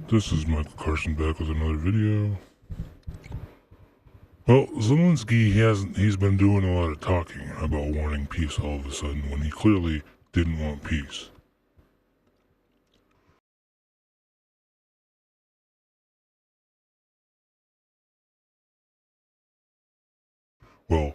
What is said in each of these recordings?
This is Michael Carson back with another video. Well, Zelensky, he's been doing a lot of talking about wanting peace all of a sudden when he clearly didn't want peace. Well,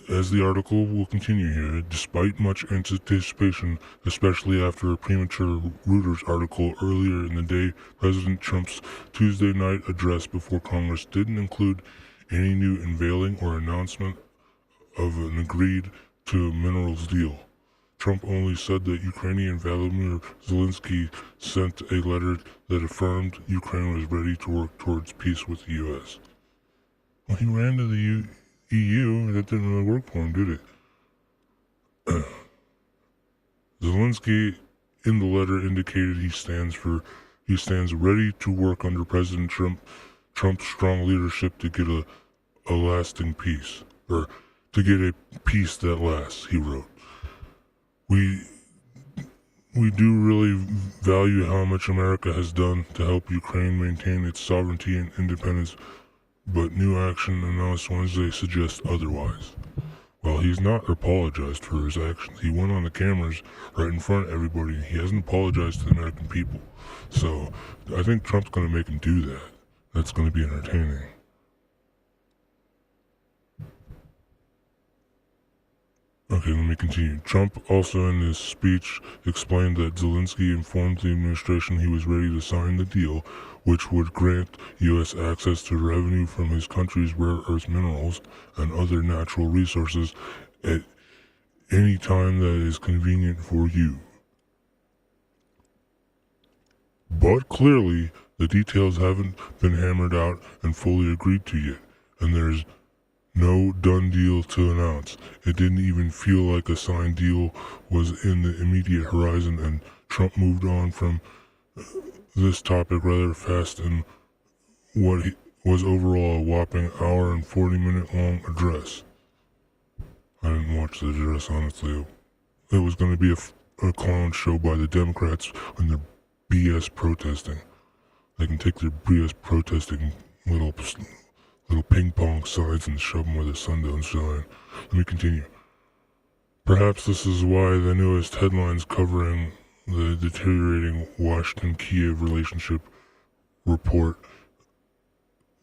as the article will continue here, despite much anticipation, especially after a premature Reuters article earlier in the day, President Trump's Tuesday night address before Congress didn't include any new unveiling or announcement of an agreed to minerals deal. Trump only said that Ukrainian Vladimir Zelensky sent a letter that affirmed Ukraine was ready to work towards peace with the U.S. Well, he ran to the EU. That didn't really work for him, did it? Zelensky, in the letter, indicated he stands ready to work under President Trump's strong leadership to get a lasting peace, or to get a peace that lasts. He wrote, "We do really value how much America has done to help Ukraine maintain its sovereignty and independence, but new action announced Wednesday suggests otherwise." Well, he's not apologized for his actions. He went on the cameras right in front of everybody. He hasn't apologized to the American people. So I think Trump's going to make him do that. That's going to be entertaining. Okay, let me continue. Trump also in his speech explained that Zelensky informed the administration he was ready to sign the deal, which would grant U.S. access to revenue from his country's rare earth minerals and other natural resources at any time that is convenient for you. But clearly, the details haven't been hammered out and fully agreed to yet, and there's no done deal to announce. It didn't even feel like a signed deal was in the immediate horizon, and Trump moved on from this topic rather fast in what was overall a whopping hour and 40-minute long address. I didn't watch the address, honestly. It was going to be a clown show by the Democrats and their BS protesting. They can take their BS protesting little ping pong signs and shove them where the sun don't shine. Let me continue. Perhaps this is why the newest headlines covering the deteriorating Washington-Kiev relationship report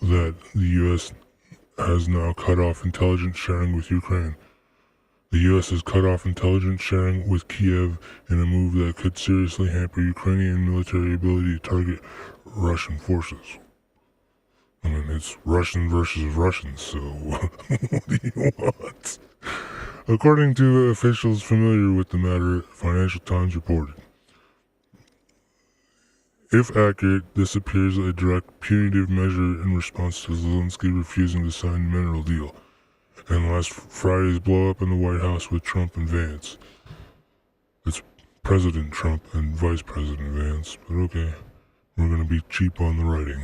that the U.S. has now cut off intelligence sharing with Ukraine. The U.S. has cut off intelligence sharing with Kiev in a move that could seriously hamper Ukrainian military ability to target Russian forces. I mean, it's Russian versus Russians, so what do you want? According to officials familiar with the matter, Financial Times reported, if accurate, this appears a direct punitive measure in response to Zelensky refusing to sign the mineral deal, and last Friday's blow-up in the White House with Trump and Vance. It's President Trump and Vice President Vance, but okay, we're going to be cheap on the writing.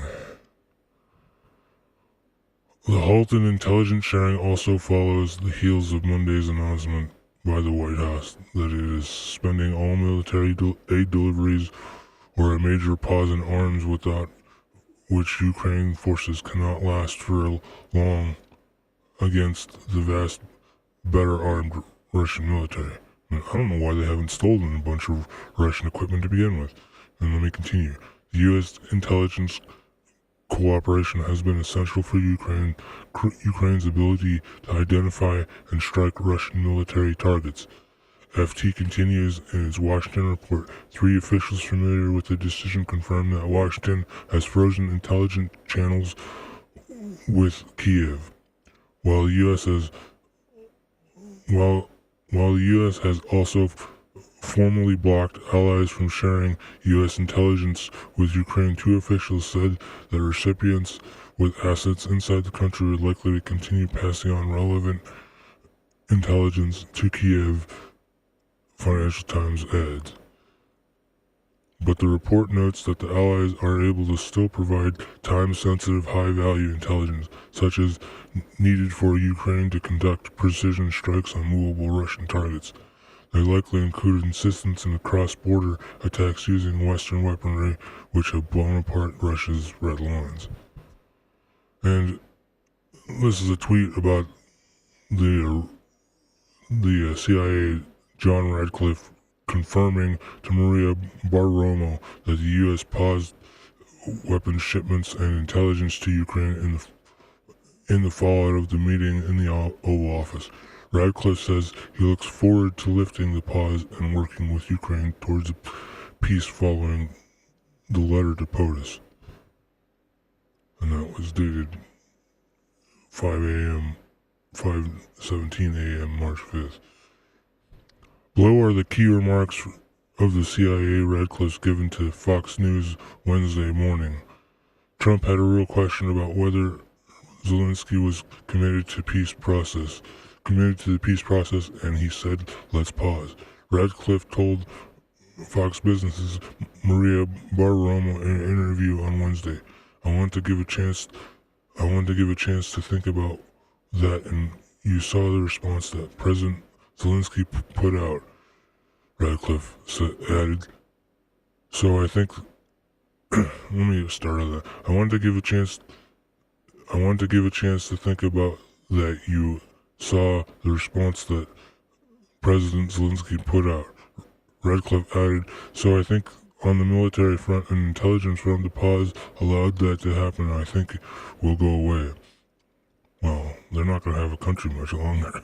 The Halting intelligence sharing also follows the heels of Monday's announcement by the White House that it is suspending all military aid deliveries or a major pause in arms without which Ukraine forces cannot last for long against the vast, better armed Russian military. I don't know why they haven't stolen a bunch of Russian equipment to begin with. And let me continue. The U.S. intelligence cooperation has been essential for Ukraine's ability to identify and strike Russian military targets. FT continues in its Washington report. 3 officials familiar with the decision confirmed that Washington has frozen intelligence channels with Kiev, while the U.S. has also formally blocked allies from sharing U.S. intelligence with Ukraine. 2 officials said that recipients with assets inside the country are likely to continue passing on relevant intelligence to Kiev, Financial Times adds. But the report notes that the allies are able to still provide time-sensitive, high-value intelligence, such as needed for Ukraine to conduct precision strikes on movable Russian targets. They likely included insistence in the cross-border attacks using Western weaponry, which have blown apart Russia's red lines. And this is a tweet about the CIA, John Radcliffe, confirming to Maria Bartiromo that the U.S. paused weapons shipments and intelligence to Ukraine in the fallout of the meeting in the Oval Office. Radcliffe says he looks forward to lifting the pause and working with Ukraine towards a peace following the letter to POTUS. And that was dated 5:17 a.m. March 5th. Below are the key remarks of the CIA Radcliffe given to Fox News Wednesday morning. Trump had a real question about whether Zelensky was committed to the peace process, and he said, "Let's pause." Radcliffe told Fox Business's Maria Bartiromo in an interview on Wednesday, I want to give a chance to think about that, and you saw the response that President Zelensky put out," Radcliffe added. So I think, let me start on that. I want to give a chance to think about that. You saw the response that President Zelensky put out, Radcliffe added. So I think on the military front and intelligence front, the pause allowed that to happen, and I think it will go away. Well, they're not going to have a country much longer.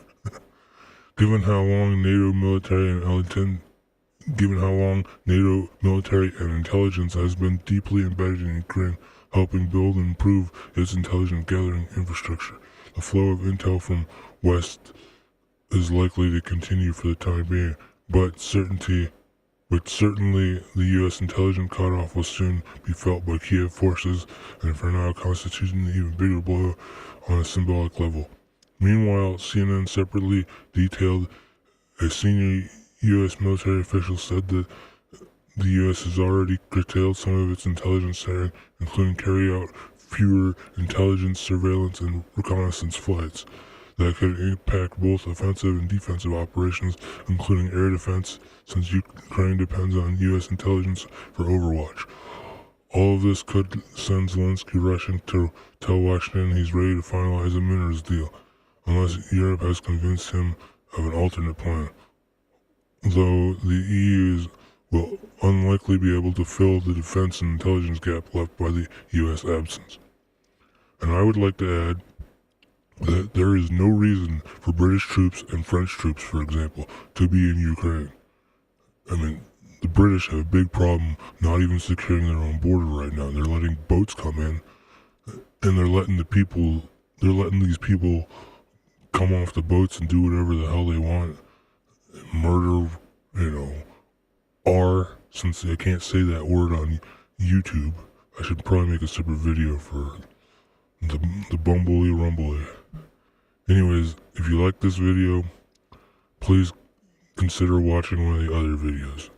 Given how long NATO military and intelligence has been deeply embedded in Ukraine, helping build and improve its intelligence gathering infrastructure, the flow of intel from West is likely to continue for the time being, but certainly the U.S. intelligence cutoff will soon be felt by Kiev forces, and for now constituting an even bigger blow on a symbolic level. Meanwhile, CNN separately detailed a senior U.S. military official said that the U.S. has already curtailed some of its intelligence sharing, including carry out fewer intelligence, surveillance, and reconnaissance flights that could impact both offensive and defensive operations, including air defense, since Ukraine depends on U.S. intelligence for overwatch. All of this could send Zelensky rushing to tell Washington he's ready to finalize a minerals deal, unless Europe has convinced him of an alternate plan. Though the EU will unlikely be able to fill the defense and intelligence gap left by the U.S. absence. And I would like to add that there is no reason for British troops and French troops, for example, to be in Ukraine. I mean, the British have a big problem not even securing their own border right now. They're letting boats come in, and they're letting these people come off the boats and do whatever the hell they want. Murder, since I can't say that word on YouTube, I should probably make a separate video for the bumbly rumbly. Anyways, if you like this video, please consider watching one of the other videos.